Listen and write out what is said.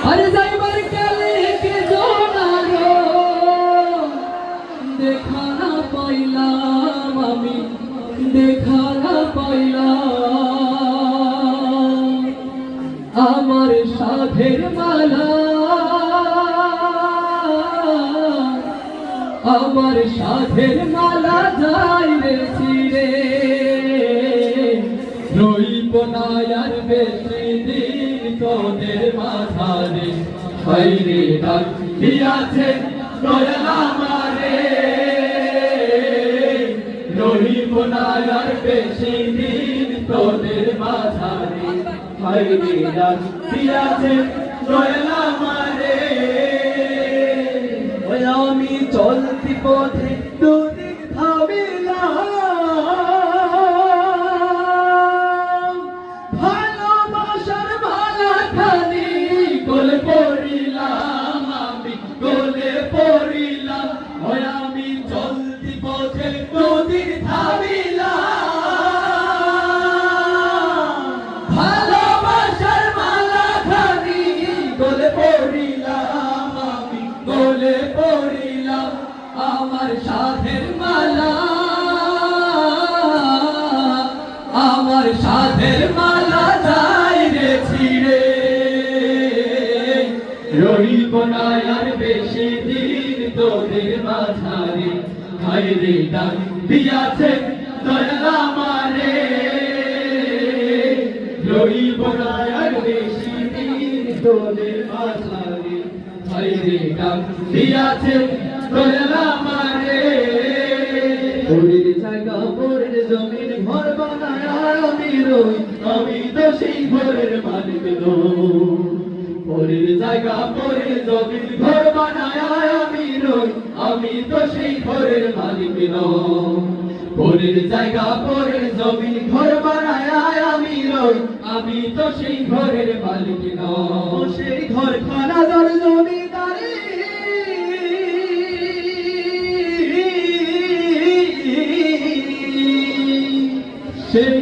अरे जाइबर काले के जोनारो देखा ना पाइलाम आमी देखा ना पाइलाम আমার সাধের মালা আমার সাধের মালা যাই রে ছিড়ে রইব না আর বেশি দিন তোদের মাঝারে হাইরে ডাক দিয়াছে দয়াল আমারে রইব না আর বেশি দিন তোদের মাঝারে হাইরে ডাক দিয়াছে দয়াল আমারে ওই আমি চলতি পথে দুদিন ভাবিলাম ভালোবাসার মালাখানি গলে পড়িলাম আমি গলে পড়িলাম ওই আমি চলতি পথে দুদিন ভাবিলাম ভালোবাসার মালাখানি গলে পড়িলাম আমি গলে পড়িলাম আমার সাধের মালা আমার সাধের মালা যাই রে ছিড়ে রইব না আর বেশি দিন তোদের মাঝারে হায়রে ডাক দিয়াছে দয়াল আমারে রইব না আর বেশি দিন তোদের মাঝারে হায়রে ডাক দিয়াছে দয়াল আমারে পরের জায়গা পরের জমিন ঘর বানায় আমি রই আমি তো সেই ঘরের মালিক নই পরের জায়গা পরের জমিন ঘর বানায় আমি রই আমি তো সেই ঘরের মালিক নই পরের জায়গা পরের জমিন ঘর বানায় আমি রই আমি তো সেই ঘরের মালিক নই সেই ঘর খানা দর জমিদারি সেই